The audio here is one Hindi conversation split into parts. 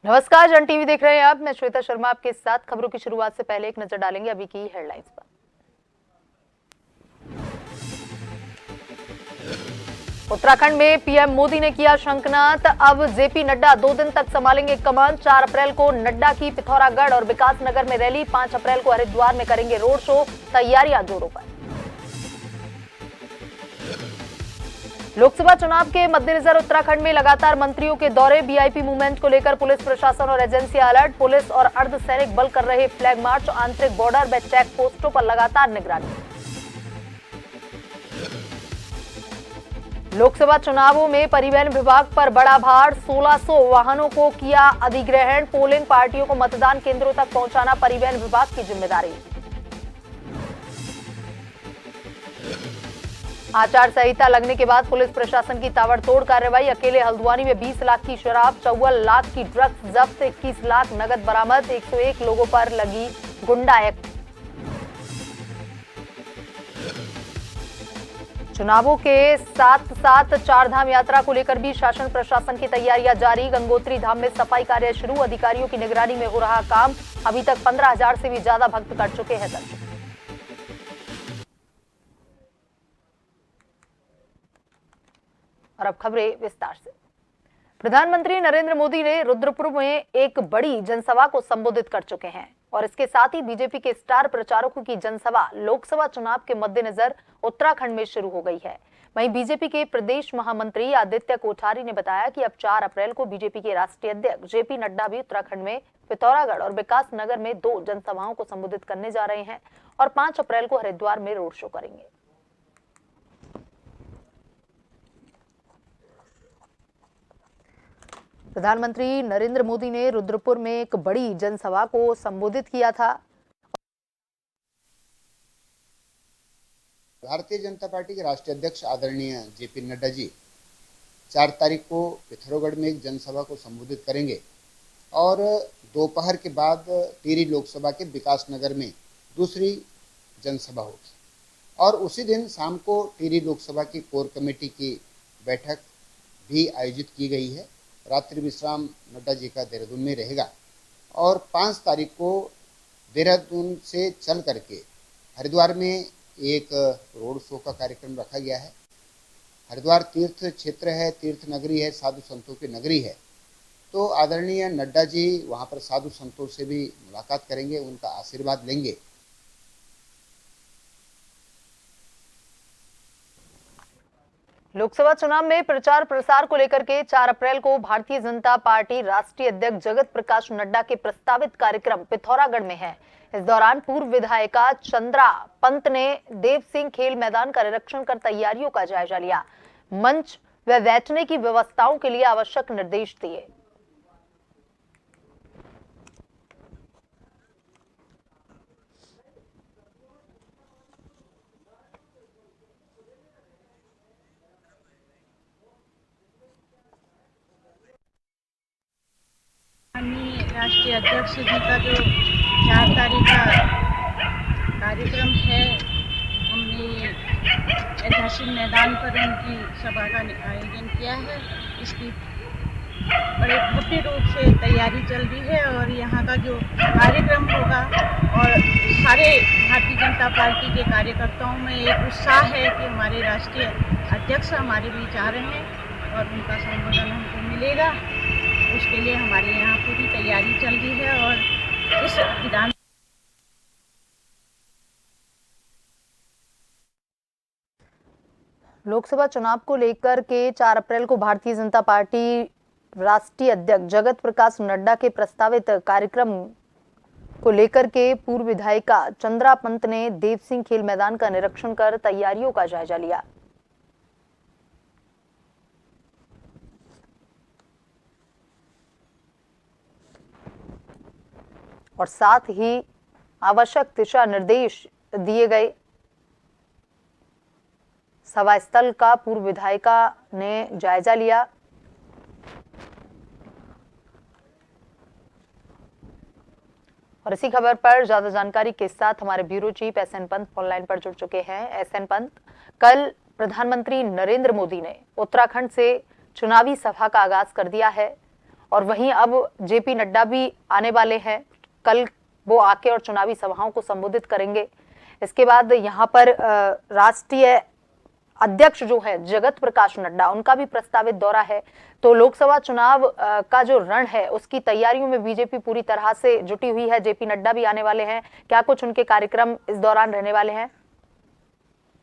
नमस्कार, जन टीवी देख रहे हैं आप। मैं श्वेता शर्मा आपके साथ। खबरों की शुरुआत से पहले एक नजर डालेंगे अभी की हेडलाइंस पर। उत्तराखंड में पीएम मोदी ने किया शंखनाद। अब जेपी नड्डा 2 दिन तक संभालेंगे कमान। 4 अप्रैल को नड्डा की पिथौरागढ़ और विकास नगर में रैली। 5 अप्रैल को हरिद्वार में करेंगे रोड शो। तैयारियां जोरों पर। लोकसभा चुनाव के मद्देनजर उत्तराखंड में लगातार मंत्रियों के दौरे। वीआईपी मूवमेंट को लेकर पुलिस प्रशासन और एजेंसियां अलर्ट। पुलिस और अर्धसैनिक बल कर रहे फ्लैग मार्च। आंतरिक बॉर्डर व चेक पोस्टों पर लगातार निगरानी। लोकसभा चुनावों में परिवहन विभाग पर बड़ा भार। 1600 वाहनों को किया अधिग्रहण। पोलिंग पार्टियों को मतदान केंद्रों तक पहुंचाना परिवहन विभाग की जिम्मेदारी। आचार संहिता लगने के बाद पुलिस प्रशासन की ताबड़तोड़ कार्रवाई। अकेले हल्द्वानी में 20 लाख की शराब, 54 लाख की ड्रग्स जब्त, 21 लाख नगद बरामद। 101 लोगों पर लगी गुंडा एक्ट। चुनावों के साथ साथ चारधाम यात्रा को लेकर भी शासन प्रशासन की तैयारियां जारी। गंगोत्री धाम में सफाई कार्य शुरू। अधिकारियों की निगरानी में हो रहा काम। अभी तक 15,000 से भी ज्यादा भक्त कर चुके हैं दर्शन। और अब खबरें विस्तार से। प्रधानमंत्री नरेंद्र मोदी ने रुद्रपुर में एक बड़ी जनसभा को संबोधित कर चुके हैं और इसके साथ ही बीजेपी के स्टार प्रचारकों की जनसभा लोकसभा चुनाव के मद्देनजर उत्तराखंड में शुरू हो गई है। वहीं बीजेपी के प्रदेश महामंत्री आदित्य कोठारी ने बताया कि अब 4 अप्रैल को बीजेपी के राष्ट्रीय अध्यक्ष जेपी नड्डा भी उत्तराखंड में पिथौरागढ़ और विकास नगर में 2 जनसभाओं को संबोधित करने जा रहे हैं और 5 अप्रैल को हरिद्वार में रोड शो करेंगे। प्रधानमंत्री नरेंद्र मोदी ने रुद्रपुर में एक बड़ी जनसभा को संबोधित किया था। भारतीय जनता पार्टी के राष्ट्रीय अध्यक्ष आदरणीय जेपी नड्डा जी 4 तारीख को पिथौरागढ़ में एक जनसभा को संबोधित करेंगे और दोपहर के बाद टिहरी लोकसभा के विकास नगर में दूसरी जनसभा होगी और उसी दिन शाम को टिहरी लोकसभा की कोर कमेटी की बैठक भी आयोजित की गई है। रात्रि विश्राम नड्डा जी का देहरादून में रहेगा और 5 तारीख को देहरादून से चल करके हरिद्वार में एक रोड शो का कार्यक्रम रखा गया है। हरिद्वार तीर्थ क्षेत्र है, तीर्थ नगरी है, साधु संतों की नगरी है, तो आदरणीय नड्डा जी वहाँ पर साधु संतों से भी मुलाकात करेंगे, उनका आशीर्वाद लेंगे। लोकसभा चुनाव में प्रचार प्रसार को लेकर के 4 अप्रैल को भारतीय जनता पार्टी राष्ट्रीय अध्यक्ष जगत प्रकाश नड्डा के प्रस्तावित कार्यक्रम पिथौरागढ़ में है। इस दौरान पूर्व विधायिका चंद्रा पंत ने देव सिंह खेल मैदान का निरीक्षण कर तैयारियों का जायजा लिया। मंच व बैठने की व्यवस्थाओं के लिए आवश्यक निर्देश दिए। राष्ट्रीय अध्यक्ष जी का जो 4 तारीख का कार्यक्रम है, हमने ऐतिहासिक मैदान पर उनकी सभा का आयोजन किया है। इसकी बड़े भव्य रूप से तैयारी चल रही है और यहाँ का जो कार्यक्रम होगा और सारे भारतीय जनता पार्टी के कार्यकर्ताओं में एक उत्साह है कि हमारे राष्ट्रीय अध्यक्ष हमारे बीच आ रहे हैं और उनका संबोधन हमको मिलेगा। उसके लिए हमारे यहाँ पूरी तैयारी चल रही है और इस विधान लोकसभा चुनाव को लेकर के 4 अप्रैल को भारतीय जनता पार्टी राष्ट्रीय अध्यक्ष जगत प्रकाश नड्डा के प्रस्तावित कार्यक्रम को लेकर के पूर्व विधायिका चंद्रा पंत ने देव सिंह खेल मैदान का निरीक्षण कर तैयारियों का जायजा लिया। और साथ ही आवश्यक दिशा निर्देश दिए गए। सभा स्थल का पूर्व विधायिका ने जायजा लिया। और इसी खबर पर ज्यादा जानकारी के साथ हमारे bureau chief SN Pant online पर जुड़ चुके हैं। एसएन पंत, कल प्रधानमंत्री नरेंद्र मोदी ने उत्तराखंड से चुनावी सभा का आगाज कर दिया है और वहीं अब जेपी नड्डा भी आने वाले हैं। कल वो आके और चुनावी सभाओं को संबोधित करेंगे। इसके बाद यहाँ पर राष्ट्रीय अध्यक्ष जो है जगत प्रकाश नड्डा, उनका भी प्रस्तावित दौरा है। तो लोकसभा चुनाव का जो रण है उसकी तैयारियों में बीजेपी पूरी तरह से जुटी हुई है। जेपी नड्डा भी आने वाले हैं। क्या कुछ उनके कार्यक्रम इस दौरान रहने वाले हैं?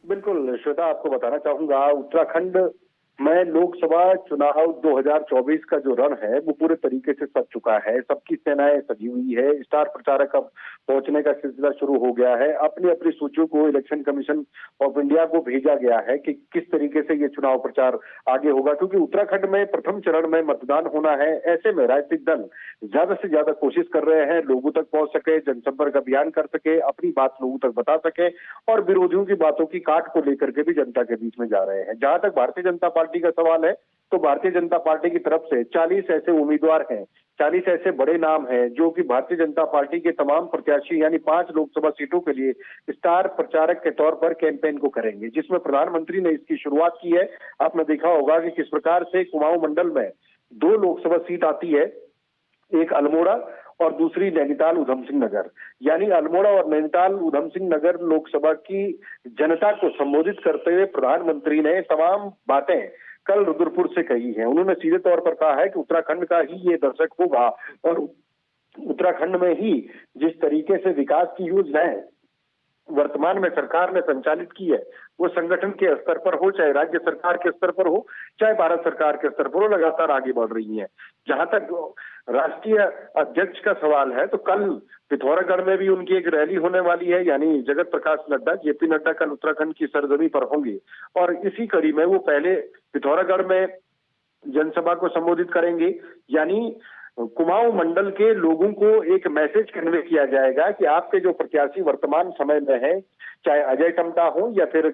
बिल्कुल श्वेता, आपको बताना चाहूंगा, उत्तराखंड में लोकसभा चुनाव 2024 का जो रण है वो पूरे तरीके से सज चुका है। सबकी सेनाएं सजी हुई है। स्टार प्रचारक अब पहुंचने का सिलसिला शुरू हो गया है। अपनी अपनी सूचियों को इलेक्शन कमीशन ऑफ इंडिया को भेजा गया है कि किस तरीके से ये चुनाव प्रचार आगे होगा, क्योंकि उत्तराखंड में प्रथम चरण में मतदान होना है। ऐसे में राजनीतिक दल ज्यादा से ज्यादा कोशिश कर रहे हैं लोगों तक पहुंच सके, जनसंपर्क अभियान कर सके, अपनी बात लोगों तक बता सके और विरोधियों की बातों की काट को लेकर के भी जनता के बीच में जा रहे हैं। जहां तक भारतीय जनता पार्टी का सवाल है तो भारतीय जनता पार्टी की तरफ से 40 ऐसे उम्मीदवार हैं, 40 ऐसे बड़े नाम हैं जो कि भारतीय जनता पार्टी के तमाम प्रत्याशी यानी 5 लोकसभा सीटों के लिए स्टार प्रचारक के तौर पर कैंपेन को करेंगे, जिसमें प्रधानमंत्री ने इसकी शुरुआत की है। आपने देखा होगा कि किस प्रकार से कुमाऊं मंडल में 2 लोकसभा सीट आती है, एक अल्मोड़ा और दूसरी नैनीताल उधम सिंह नगर। यानी अल्मोड़ा और नैनीताल उधम सिंह नगर लोकसभा की जनता को संबोधित करते हुए प्रधानमंत्री ने तमाम बातें कल रुद्रपुर से कही है। उन्होंने सीधे तौर पर कहा है कि उत्तराखंड का ही ये दशक होगा और उत्तराखंड में ही जिस तरीके से विकास की योजनाएं वर्तमान में सरकार ने संचालित की है वो संगठन के स्तर पर हो, चाहे राज्य सरकार के स्तर पर हो, चाहे भारत सरकार के स्तर पर हो, लगातार आगे बढ़ रही है। जहां तक राष्ट्रीय अध्यक्ष का सवाल है तो कल पिथौरागढ़ में भी उनकी एक रैली होने वाली है। यानी जगत प्रकाश नड्डा, जेपी नड्डा कल उत्तराखंड की सरजमी पर होंगे और इसी कड़ी में वो पहले पिथौरागढ़ में जनसभा को संबोधित करेंगे। यानी कुमाऊं मंडल के लोगों को एक मैसेज कन्वे किया जाएगा कि आपके जो प्रत्याशी वर्तमान समय में है, चाहे अजय टम्टा हो या फिर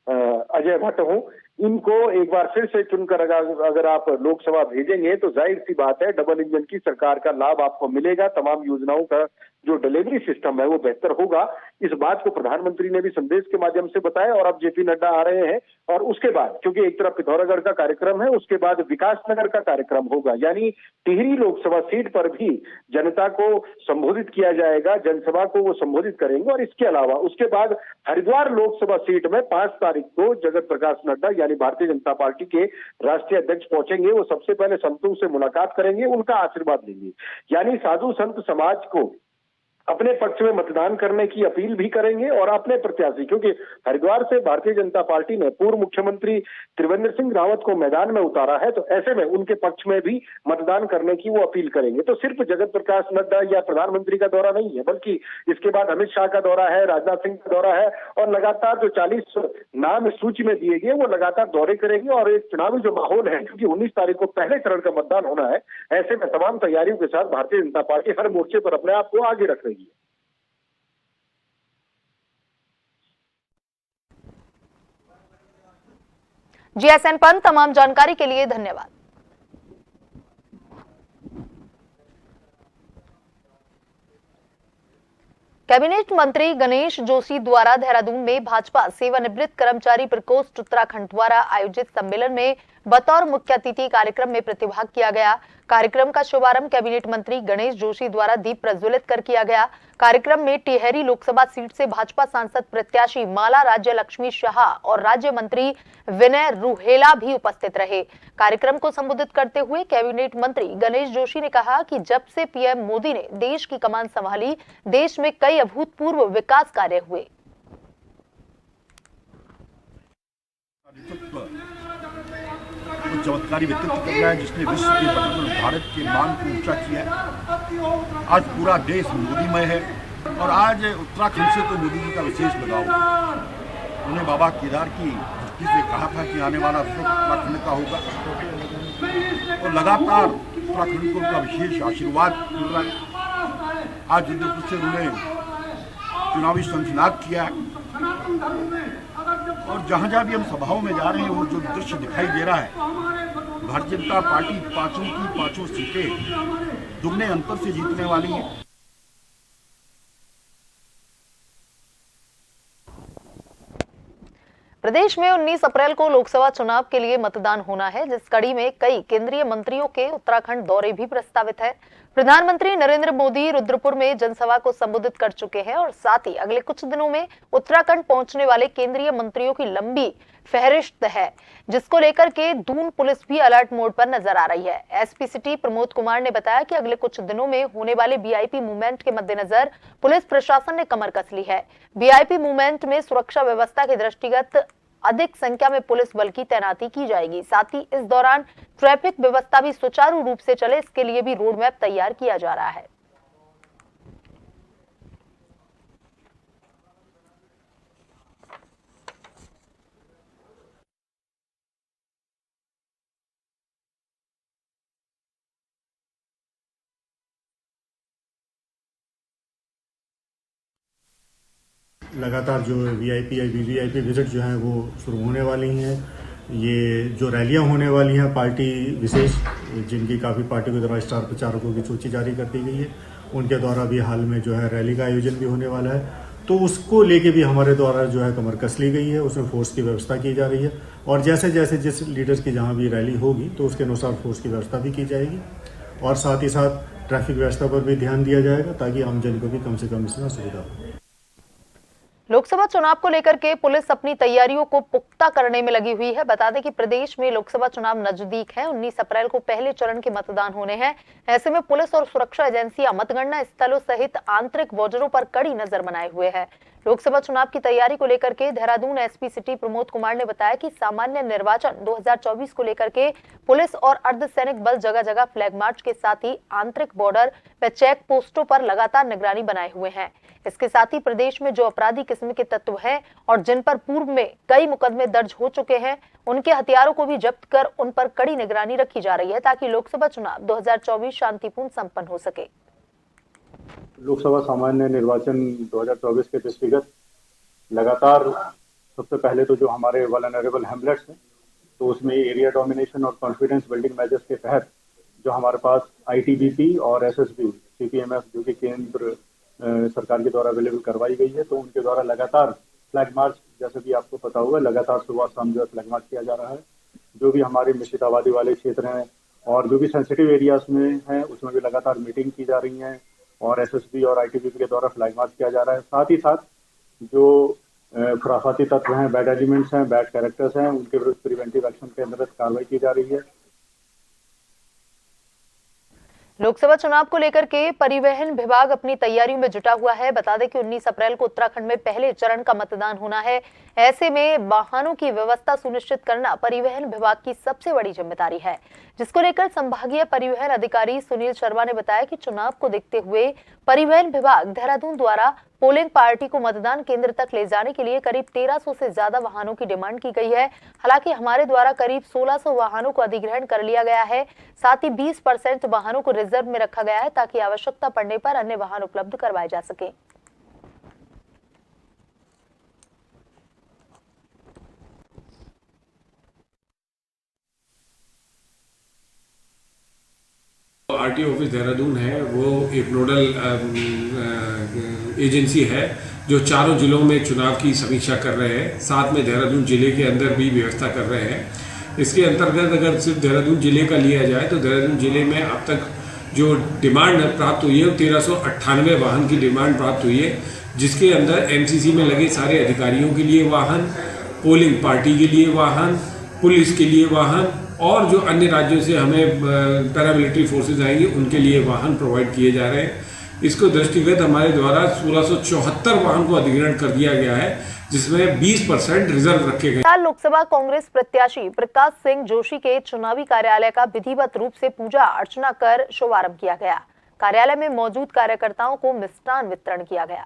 अजय भट्ट हो, इनको एक बार फिर से चुनकर अगर आप लोकसभा भेजेंगे तो जाहिर सी बात है डबल इंजन की सरकार का लाभ आपको मिलेगा। तमाम योजनाओं का जो डिलीवरी सिस्टम है वो बेहतर होगा। इस बात को प्रधानमंत्री ने भी संदेश के माध्यम से बताया और अब जेपी नड्डा आ रहे हैं और उसके बाद, क्योंकि एक तरफ पिथौरागढ़ का कार्यक्रम है, उसके बाद विकासनगर का कार्यक्रम होगा। यानी टिहरी लोकसभा सीट पर भी जनता को संबोधित किया जाएगा, जनसभा को वो संबोधित करेंगे। और इसके अलावा उसके बाद हरिद्वार लोकसभा सीट में 5 तारीख को जगत प्रकाश नड्डा यानी भारतीय जनता पार्टी के राष्ट्रीय अध्यक्ष पहुंचेंगे। वो सबसे पहले संतों से मुलाकात करेंगे, उनका आशीर्वाद लेंगे। यानी साधु संत समाज को अपने पक्ष में मतदान करने की अपील भी करेंगे और अपने प्रत्याशी, क्योंकि हरिद्वार से भारतीय जनता पार्टी ने पूर्व मुख्यमंत्री त्रिवेंद्र सिंह रावत को मैदान में उतारा है, तो ऐसे में उनके पक्ष में भी मतदान करने की वो अपील करेंगे। तो सिर्फ जगत प्रकाश नड्डा या प्रधानमंत्री का दौरा नहीं है, बल्कि इसके बाद अमित शाह का दौरा है, राजनाथ सिंह का दौरा है और लगातार जो 40 नाम इस सूची में दिए गए वो लगातार दौरे करेंगे। और एक चुनावी जो माहौल है, क्योंकि 19 तारीख को पहले चरण का मतदान होना है, ऐसे में तमाम तैयारियों के साथ भारतीय जनता पार्टी हर मोर्चे पर अपने आप को आगे रख रही है। GSN पंत, तमाम जानकारी के लिए धन्यवाद। कैबिनेट मंत्री गणेश जोशी द्वारा देहरादून में भाजपा सेवानिवृत्त कर्मचारी प्रकोष्ठ उत्तराखंड द्वारा आयोजित सम्मेलन में बतौर मुख्य अतिथि कार्यक्रम में प्रतिभाग किया गया। कार्यक्रम का शुभारंभ कैबिनेट मंत्री गणेश जोशी द्वारा दीप प्रज्वलित कर किया गया। कार्यक्रम में टिहरी लोकसभा सीट से भाजपा सांसद प्रत्याशी माला राज्य लक्ष्मी शाह और राज्य मंत्री विनय रूहेला भी उपस्थित रहे। कार्यक्रम को संबोधित करते हुए कैबिनेट मंत्री गणेश जोशी ने कहा कि जब से पीएम मोदी ने देश की कमान संभाली, देश में कई अभूतपूर्व विकास कार्य हुए। चमत्कारी व्यक्तित्व कर रहा है जिसने विश्व के पटल पर भारत के मान को ऊंचा किया है। आज पूरा देश मोदीमय है और आज उत्तराखंड से तो मोदी जी का विशेष लगाव। उन्हें बाबा केदार की धरती से कहा था कि आने वाला दशक उत्तराखंड का होगा और लगातार उत्तराखंड को उनका विशेष आशीर्वाद मिल रहा है। आज रुद्रपुर से उन्होंने चुनावी शंखनाद किया और जहां जहां भी हम सभाओं में जा रहे हैं वो जो दृश्य दिखाई दे रहा है, भारतीय जनता पार्टी 5 की 5 सीटें दुगने अंतर से जीतने वाली है। प्रदेश में 19 अप्रैल को लोकसभा चुनाव के लिए मतदान होना है, जिस कड़ी में कई केंद्रीय मंत्रियों के उत्तराखंड दौरे भी प्रस्तावित है। प्रधानमंत्री नरेंद्र मोदी रुद्रपुर में जनसभा को संबोधित कर चुके हैं और साथ ही अगले कुछ दिनों में उत्तराखंड पहुंचने वाले केंद्रीय मंत्रियों की लंबी फहरिस्त है, जिसको लेकर के दून पुलिस भी अलर्ट मोड पर नजर आ रही है। एसपी सिटी प्रमोद कुमार ने बताया कि अगले कुछ दिनों में होने वाले वीआईपी मूवमेंट के मद्देनजर पुलिस प्रशासन ने कमर कस ली है। वीआईपी मूवमेंट में सुरक्षा व्यवस्था के दृष्टिगत अधिक संख्या में पुलिस बल की तैनाती की जाएगी। साथ ही इस दौरान ट्रैफिक व्यवस्था भी सुचारू रूप से चले, इसके लिए भी रोड मैप तैयार किया जा रहा है। लगातार जो वीआईपी या वीवीआईपी विजिट जो हैं वो शुरू होने वाली हैं। ये जो रैलियां होने वाली हैं पार्टी विशेष, जिनकी काफ़ी पार्टी के द्वारा स्टार प्रचारकों की सूची जारी कर दी गई है, उनके द्वारा भी हाल में जो है रैली का आयोजन भी होने वाला है। तो उसको लेके भी हमारे द्वारा जो है कमर कस ली गई है, उसमें फोर्स की व्यवस्था की जा रही है और जैसे जैसे जिस लीडर्स की जहाँ भी रैली होगी तो उसके अनुसार फोर्स की व्यवस्था भी की जाएगी और साथ ही साथ ट्रैफिक व्यवस्था पर भी ध्यान दिया जाएगा ताकि आमजन को भी कम से कम इसमें सुविधा हो। लोकसभा चुनाव को लेकर के पुलिस अपनी तैयारियों को पुख्ता करने में लगी हुई है। बता दें कि प्रदेश में लोकसभा चुनाव नजदीक है। 19 अप्रैल को पहले चरण के मतदान होने हैं। ऐसे में पुलिस और सुरक्षा एजेंसियां मतगणना स्थलों सहित आंतरिक बॉर्डरों पर कड़ी नजर बनाए हुए है। लोकसभा चुनाव की तैयारी को लेकर के देहरादून एसपी सिटी प्रमोद कुमार ने बताया कि सामान्य निर्वाचन 2024 को लेकर के पुलिस और अर्धसैनिक बल जगह जगह फ्लैग मार्च के साथ ही आंतरिक बॉर्डर व चेक पोस्टों पर लगातार निगरानी बनाए हुए हैं। इसके साथ ही प्रदेश में जो अपराधी किस्म के तत्व हैं और जिन पर पूर्व में कई मुकदमे दर्ज हो चुके हैं, उनके हथियारों को भी जब्त कर उन पर कड़ी निगरानी रखी जा रही है ताकि लोकसभा चुनाव 2024 शांतिपूर्ण संपन्न हो सके। लोकसभा सामान्य निर्वाचन 2024 के दृष्टिगत लगातार सबसे पहले तो जो हमारे वल्नरेबल हैमलेट्स हैं तो उसमें एरिया डोमिनेशन और कॉन्फिडेंस बिल्डिंग मेजर्स के तहत जो हमारे पास आईटीबीपी और एसएसबी सीपीएमएस जो कि केंद्र सरकार के द्वारा अवेलेबल करवाई गई है, तो उनके द्वारा लगातार फ्लैग मार्च, जैसे भी आपको पता होगा, लगातार सुबह शाम जो है फ्लैग मार्च किया जा रहा है। जो भी हमारे मिश्रित आबादी वाले क्षेत्र हैं और जो भी सेंसिटिव एरियाज में हैं उसमें भी लगातार मीटिंग की जा रही हैं और एसएसबी और आईटीबीपी के द्वारा फ्लैग मार्च किया जा रहा है। साथ ही साथ जो खुराफाती तत्व हैं, बैड एलिमेंट्स हैं, बैड कैरेक्टर्स हैं, उनके विरुद्ध प्रिवेंटिव एक्शन के अंतर्गत कार्रवाई की जा रही है। लोकसभा चुनाव को लेकर के परिवहन विभाग अपनी तैयारियों में जुटा हुआ है। बता दें कि 19 अप्रैल को उत्तराखंड में पहले चरण का मतदान होना है। ऐसे में वाहनों की व्यवस्था सुनिश्चित करना परिवहन विभाग की सबसे बड़ी जिम्मेदारी है, जिसको लेकर संभागीय परिवहन अधिकारी सुनील शर्मा ने बताया कि चुनाव को देखते हुए परिवहन विभाग देहरादून द्वारा पोलिंग पार्टी को मतदान केंद्र तक ले जाने के लिए करीब 1300 से ज्यादा वाहनों की डिमांड की गई है। हालांकि हमारे द्वारा करीब 1600 वाहनों को अधिग्रहण कर लिया गया है। साथ ही 20% वाहनों को रिजर्व में रखा गया है ताकि आवश्यकता पड़ने पर अन्य वाहन उपलब्ध करवाए जा सके। आरटीओ ऑफिस देहरादून है, वो एक नोडल एजेंसी है जो चारों जिलों में चुनाव की समीक्षा कर रहे हैं। साथ में देहरादून जिले के अंदर भी व्यवस्था कर रहे हैं। इसके अंतर्गत अगर सिर्फ देहरादून जिले का लिया जाए तो देहरादून जिले में अब तक जो डिमांड प्राप्त हुई है 1398 वाहन की डिमांड प्राप्त हुई है, जिसके अंदर एमसीसी में लगे सारे अधिकारियों के लिए वाहन, पोलिंग पार्टी के लिए वाहन, पुलिस के लिए वाहन और जो अन्य राज्यों से हमें पैरामिलिट्री फोर्सेस आएंगी उनके लिए वाहन प्रोवाइड किए जा रहे हैं। इसको दृष्टिगत हमारे द्वारा 1674 वाहन को अधिग्रहण कर दिया गया है, जिसमें 20% रिजर्व रखे गए। लोकसभा कांग्रेस प्रत्याशी प्रकाश सिंह जोशी के चुनावी कार्यालय का विधिवत रूप से पूजा अर्चना कर शुभारंभ किया गया। कार्यालय में मौजूद कार्यकर्ताओं को मिष्टान वितरण किया गया।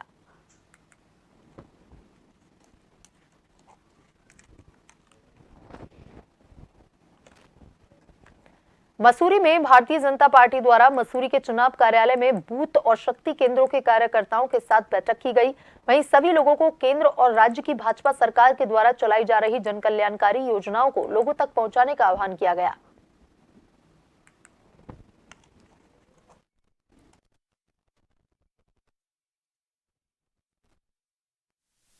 मसूरी में भारतीय जनता पार्टी द्वारा मसूरी के चुनाव कार्यालय में बूथ और शक्ति केंद्रों के कार्यकर्ताओं के साथ बैठक की गई। वहीं सभी लोगों को केंद्र और राज्य की भाजपा सरकार के द्वारा चलाई जा रही जन कल्याणकारी योजनाओं को लोगों तक पहुंचाने का आह्वान किया गया।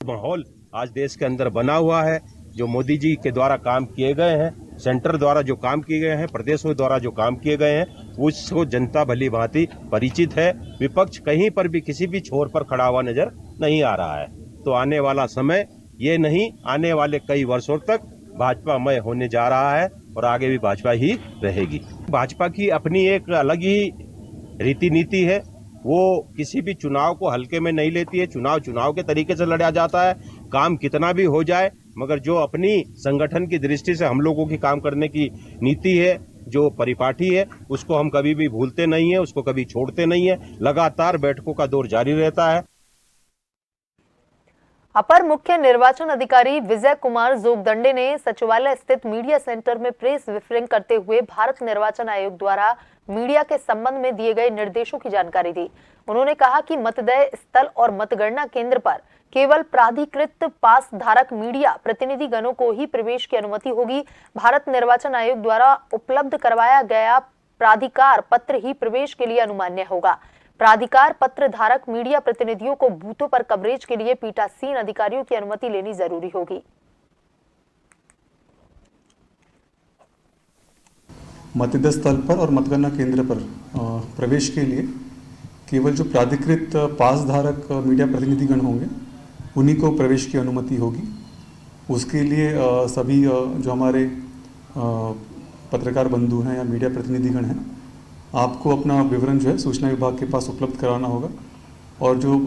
माहौल आज देश के अंदर बना हुआ है। जो मोदी जी के द्वारा काम किए गए हैं, सेंटर द्वारा जो काम किए गए हैं, प्रदेशों द्वारा जो काम किए गए हैं, उसको जनता भली भांति परिचित है। विपक्ष कहीं पर भी किसी भी छोर पर खड़ा हुआ नजर नहीं आ रहा है। तो आने वाला समय ये नहीं, आने वाले कई वर्षों तक भाजपामय होने जा रहा है और आगे भी भाजपा ही रहेगी। भाजपा की अपनी एक अलग ही रीति नीति है। वो किसी भी चुनाव को हल्के में नहीं लेती है। चुनाव के तरीके से लड़ा जाता है। काम कितना भी हो जाए, मगर जो अपनी संगठन की दृष्टि से हम लोगों की काम करने की नीति है, जो परिपाटी है, उसको हम कभी भी भूलते नहीं है, उसको कभी छोड़ते नहीं है। लगातार बैठकों का दौर जारी रहता है। अपर मुख्य निर्वाचन अधिकारी विजय कुमार जोगदंडे ने सचिवालय स्थित मीडिया सेंटर में प्रेस ब्रीफिंग करते हुए भारत निर्वाचन आयोग द्वारा मीडिया के संबंध में दिए गए निर्देशों की जानकारी दी। उन्होंने कहा कि मतदेय स्थल और मतगणना केंद्र पर केवल प्राधिकृत पास धारक मीडिया प्रतिनिधि गणों को ही प्रवेश की अनुमति होगी। भारत निर्वाचन आयोग द्वारा उपलब्ध करवाया गया प्राधिकार पत्र ही प्रवेश के लिए अनुमान्य होगा। प्राधिकार पत्र धारक मीडिया प्रतिनिधियों को बूथों पर कवरेज के लिए पीठासीन अधिकारियों की अनुमति लेनी जरूरी होगी। मतदेय स्थल पर और मतगणना केंद्र पर प्रवेश के लिए केवल जो प्राधिकृत पास धारक मीडिया प्रतिनिधिगण होंगे उन्हीं को प्रवेश की अनुमति होगी। उसके लिए सभी जो हमारे पत्रकार बंधु हैं या मीडिया प्रतिनिधिगण हैं, आपको अपना विवरण जो है सूचना विभाग के पास उपलब्ध कराना होगा और जो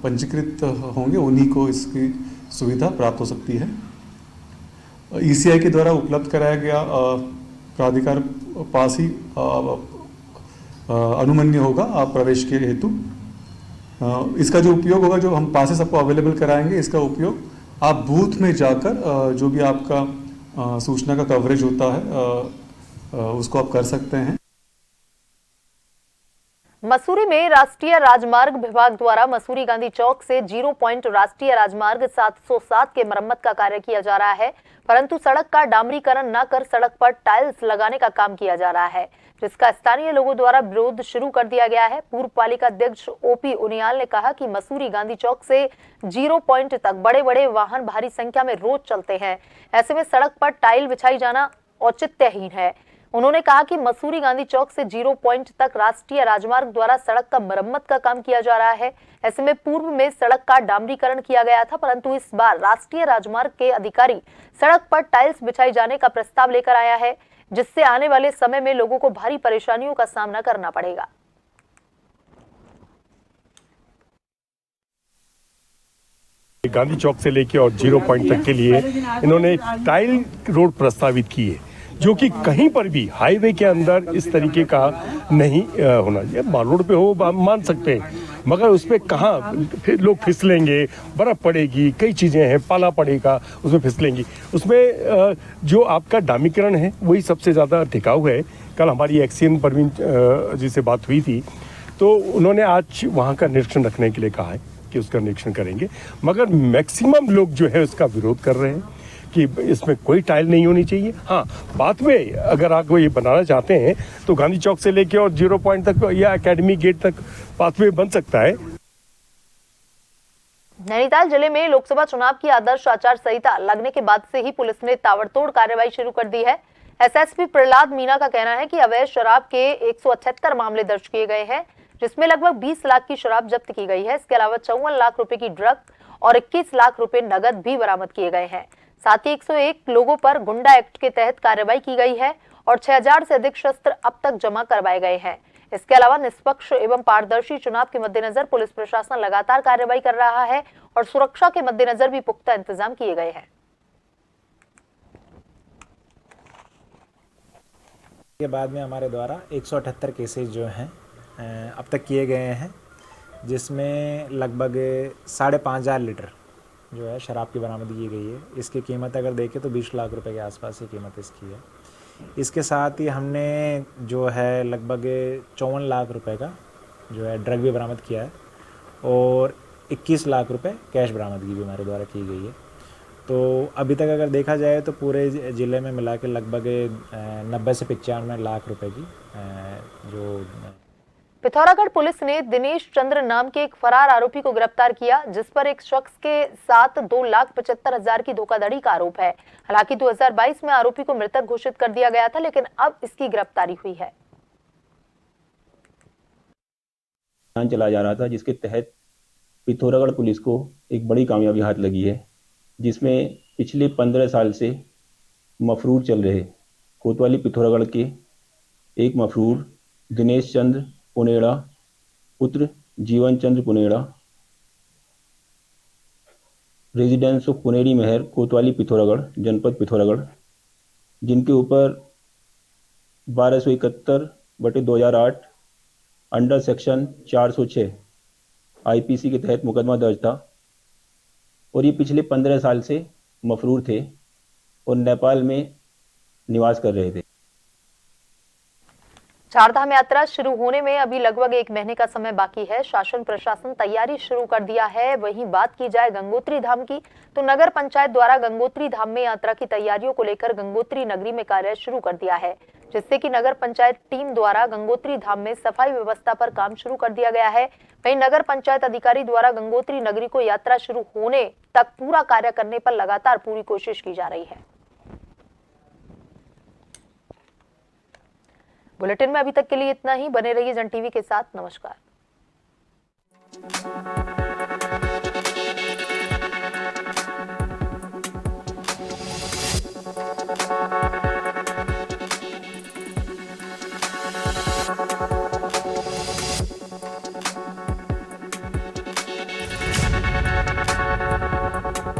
पंजीकृत होंगे उन्हीं को इसकी सुविधा प्राप्त हो सकती है। ईसीआई के द्वारा उपलब्ध कराया गया प्राधिकार पास ही अनुमन्य होगा प्रवेश के हेतु। इसका जो उपयोग होगा, जो हम पासेस आपको अवेलेबल कराएंगे, इसका उपयोग आप बूथ में जाकर जो भी आपका सूचना का कवरेज होता है उसको आप कर सकते हैं। मसूरी में राष्ट्रीय राजमार्ग विभाग द्वारा मसूरी गांधी चौक से 0 पॉइंट राष्ट्रीय राजमार्ग 707 के मरम्मत का कार्य किया जा रहा है, परंतु सड़क का डामरीकरण न कर सड़क पर टाइल्स लगाने का काम किया जा रहा है, जिसका स्थानीय लोगों द्वारा विरोध शुरू कर दिया गया है। पूर्व पालिका अध्यक्ष ओपी उनियाल ने कहा कि मसूरी गांधी चौक से 0 पॉइंट तक बड़े बड़े वाहन भारी संख्या में रोज चलते हैं। ऐसे में सड़क पर टाइल बिछाई जाना औचित्यहीन है। उन्होंने कहा कि मसूरी गांधी चौक से 0 पॉइंट तक राष्ट्रीय राजमार्ग द्वारा सड़क का मरम्मत का काम किया जा रहा है। ऐसे में पूर्व में सड़क का डामरीकरण किया गया था, परंतु इस बार राष्ट्रीय राजमार्ग के अधिकारी सड़क पर टाइल्स बिछाई जाने का प्रस्ताव लेकर आया है, जिससे आने वाले समय में लोगों को भारी परेशानियों का सामना करना पड़ेगा। गांधी चौक से लेके और 0 पॉइंट तक के लिए इन्होंने टाइल रोड प्रस्तावित की है, जो कि कहीं पर भी हाईवे के अंदर इस तरीके का नहीं होना चाहिए। माल रोड पे हो मान सकते हैं, मगर उस पर कहाँ फिर लोग फिसलेंगे, बर्फ़ पड़ेगी, कई चीज़ें हैं, पाला पड़ेगा, उसमें फिसलेंगी। उसमें जो आपका डामीकरण है वही सबसे ज़्यादा टिकाऊ है। कल हमारी एक्सीएन परवीन जी से बात हुई थी, तो उन्होंने आज वहाँ का निरीक्षण रखने के लिए कहा है कि उसका निरीक्षण करेंगे, मगर मैक्सिमम लोग जो है उसका विरोध कर रहे हैं कि इसमें कोई टाइल नहीं होनी चाहिए। हाँ, बाद में अगर आप ये बनाना चाहते हैं तो गांधी चौक से लेके और 0 पॉइंट तक या एकेडमी गेट तक पाथवे बन सकता है। नैनीताल जिले में लोकसभा चुनाव की आदर्श आचार संहिता लगने के बाद से ही पुलिस ने ताबड़तोड़ कार्रवाई शुरू कर दी है। एसएसपी प्रहलाद मीना का कहना है कि अवैध शराब के 178 मामले दर्ज किए गए हैं, जिसमें लगभग 20 लाख की शराब जब्त की गई है। इसके अलावा 54 लाख रुपए की ड्रग और 21 लाख रुपए नगद भी बरामद किए गए हैं। साथ ही 101 लोगों पर गुंडा एक्ट के तहत कार्रवाई की गई है और 6000 से अधिक शस्त्र अब तक जमा करवाए गए हैं। इसके अलावा निष्पक्ष एवं पारदर्शी चुनाव के मद्देनजर पुलिस प्रशासन लगातार कार्रवाई कर रहा है और सुरक्षा के मद्देनजर भी पुख्ता इंतजाम किए गए हैं। के बाद में हमारे द्वारा 178 केसेज जो हैं अब तक किए गए हैं, जिसमें लगभग 5,500 लीटर जो है शराब की बरामदी की गई है। इसकी कीमत अगर देखें तो 20 लाख रुपए के आसपास की कीमत इसकी है। इसके साथ ही हमने जो है लगभग 54 लाख रुपए का जो है ड्रग भी बरामद किया है और 21 लाख रुपए कैश बरामदगी भी हमारे द्वारा की गई है। तो अभी तक अगर देखा जाए तो पूरे ज़िले में मिला के लगभग 90 से 95 लाख रुपए की जो पिथौरागढ़ पुलिस ने दिनेश चंद्र नाम के एक फरार आरोपी को गिरफ्तार किया, जिस पर एक शख्स के साथ 2,75,000 की धोखाधड़ी का आरोप है। हालांकि 2022 में आरोपी को मृतक घोषित कर दिया गया था, लेकिन अब इसकी गिरफ्तारी हुई है। चला जा रहा था, जिसके तहत पिथौरागढ़ पुलिस को एक बड़ी कामयाबी हाथ लगी है, जिसमें पिछले 15 साल से मफरूर चल रहे कोतवाली पिथौरागढ़ के एक मफरूर दिनेश चंद्र पुनेड़ा पुत्र जीवन चंद्र पुनेड़ा रेजिडेंस ऑफ पुनेरी महर कोतवाली पिथौरागढ़ जनपद पिथौरागढ़, जिनके ऊपर 1271/2008 अंडर सेक्शन 406 आईपीसी के तहत मुकदमा दर्ज था और ये पिछले 15 साल से मफरूर थे और नेपाल में निवास कर रहे थे। चारधाम यात्रा शुरू होने में अभी लगभग 1 महीने का समय बाकी है। शासन प्रशासन तैयारी शुरू कर दिया है। वहीं बात की जाए गंगोत्री धाम की, तो नगर पंचायत द्वारा गंगोत्री धाम में यात्रा की तैयारियों को लेकर गंगोत्री नगरी में कार्य शुरू कर दिया है, जिससे कि नगर पंचायत टीम द्वारा गंगोत्री धाम में सफाई व्यवस्था पर काम शुरू कर दिया गया है। वहीं नगर पंचायत अधिकारी द्वारा गंगोत्री नगरी को यात्रा शुरू होने तक पूरा कार्य करने पर लगातार पूरी कोशिश की जा रही है। बुलेटिन में अभी तक के लिए इतना ही। बने रहिए जन टीवी के साथ। नमस्कार।